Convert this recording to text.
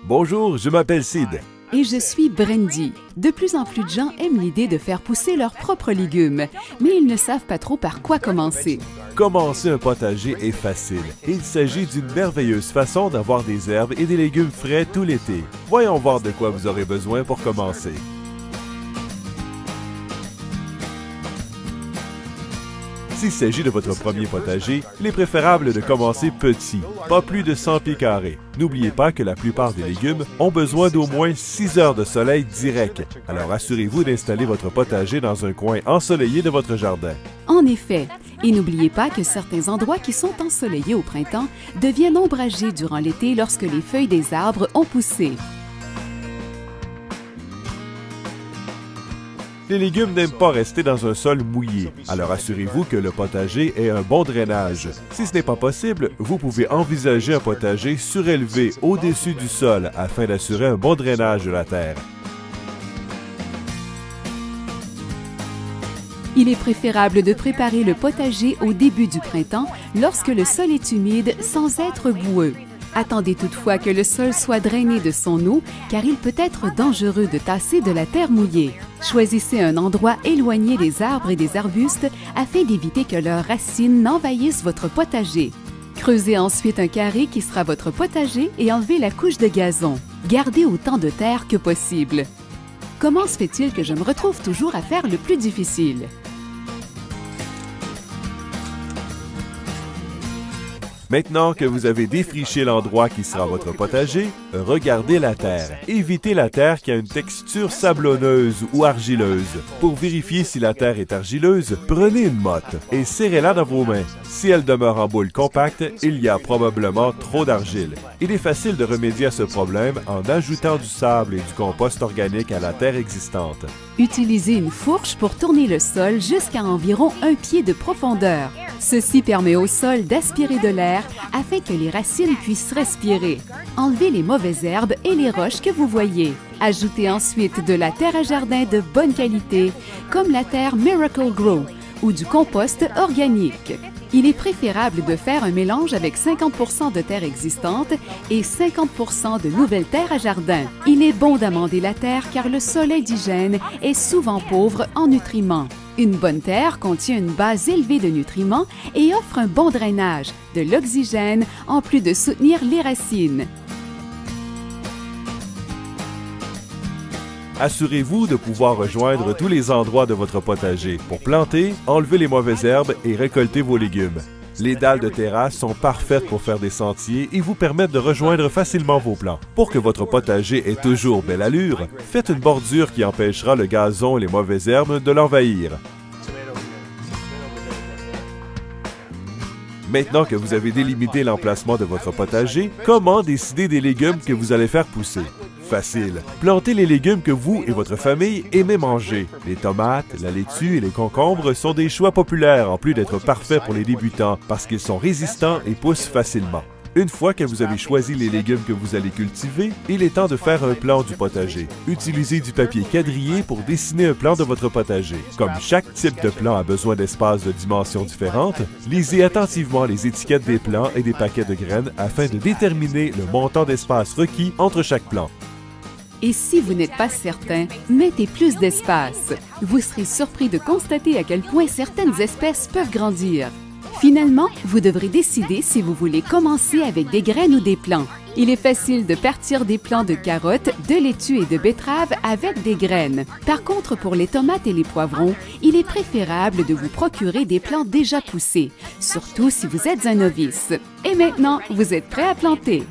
Bonjour, je m'appelle Sid. Et je suis Brandy. De plus en plus de gens aiment l'idée de faire pousser leurs propres légumes, mais ils ne savent pas trop par quoi commencer. Commencer un potager est facile. Il s'agit d'une merveilleuse façon d'avoir des herbes et des légumes frais tout l'été. Voyons voir de quoi vous aurez besoin pour commencer. S'il s'agit de votre premier potager, il est préférable de commencer petit, pas plus de 100 pieds carrés. N'oubliez pas que la plupart des légumes ont besoin d'au moins 6 heures de soleil direct, alors assurez-vous d'installer votre potager dans un coin ensoleillé de votre jardin. En effet, et n'oubliez pas que certains endroits qui sont ensoleillés au printemps deviennent ombragés durant l'été lorsque les feuilles des arbres ont poussé. Les légumes n'aiment pas rester dans un sol mouillé, alors assurez-vous que le potager ait un bon drainage. Si ce n'est pas possible, vous pouvez envisager un potager surélevé au-dessus du sol afin d'assurer un bon drainage de la terre. Il est préférable de préparer le potager au début du printemps lorsque le sol est humide sans être boueux. Attendez toutefois que le sol soit drainé de son eau car il peut être dangereux de tasser de la terre mouillée. Choisissez un endroit éloigné des arbres et des arbustes afin d'éviter que leurs racines n'envahissent votre potager. Creusez ensuite un carré qui sera votre potager et enlevez la couche de gazon. Gardez autant de terre que possible. Comment se fait-il que je me retrouve toujours à faire le plus difficile? Maintenant que vous avez défriché l'endroit qui sera votre potager, regardez la terre. Évitez la terre qui a une texture sablonneuse ou argileuse. Pour vérifier si la terre est argileuse, prenez une motte et serrez-la dans vos mains. Si elle demeure en boule compacte, il y a probablement trop d'argile. Il est facile de remédier à ce problème en ajoutant du sable et du compost organique à la terre existante. Utilisez une fourche pour tourner le sol jusqu'à environ 1 pied de profondeur. Ceci permet au sol d'aspirer de l'air afin que les racines puissent respirer. Enlevez les mauvaises herbes et les roches que vous voyez. Ajoutez ensuite de la terre à jardin de bonne qualité, comme la terre Miracle Grow ou du compost organique. Il est préférable de faire un mélange avec 50% de terre existante et 50% de nouvelles terres à jardin. Il est bon d'amender la terre car le sol indigène est souvent pauvre en nutriments. Une bonne terre contient une base élevée de nutriments et offre un bon drainage, de l'oxygène, en plus de soutenir les racines. Assurez-vous de pouvoir rejoindre tous les endroits de votre potager. Pour planter, enlevez les mauvaises herbes et récoltez vos légumes. Les dalles de terrasse sont parfaites pour faire des sentiers et vous permettent de rejoindre facilement vos plants. Pour que votre potager ait toujours belle allure, faites une bordure qui empêchera le gazon et les mauvaises herbes de l'envahir. Maintenant que vous avez délimité l'emplacement de votre potager, comment décider des légumes que vous allez faire pousser? Facile. Plantez les légumes que vous et votre famille aimez manger. Les tomates, la laitue et les concombres sont des choix populaires en plus d'être parfaits pour les débutants parce qu'ils sont résistants et poussent facilement. Une fois que vous avez choisi les légumes que vous allez cultiver, il est temps de faire un plan du potager. Utilisez du papier quadrillé pour dessiner un plan de votre potager. Comme chaque type de plan a besoin d'espaces de dimensions différentes, lisez attentivement les étiquettes des plants et des paquets de graines afin de déterminer le montant d'espace requis entre chaque plan. Et si vous n'êtes pas certain, mettez plus d'espace. Vous serez surpris de constater à quel point certaines espèces peuvent grandir. Finalement, vous devrez décider si vous voulez commencer avec des graines ou des plants. Il est facile de partir des plants de carottes, de laitue et de betteraves avec des graines. Par contre, pour les tomates et les poivrons, il est préférable de vous procurer des plants déjà poussés, surtout si vous êtes un novice. Et maintenant, vous êtes prêt à planter.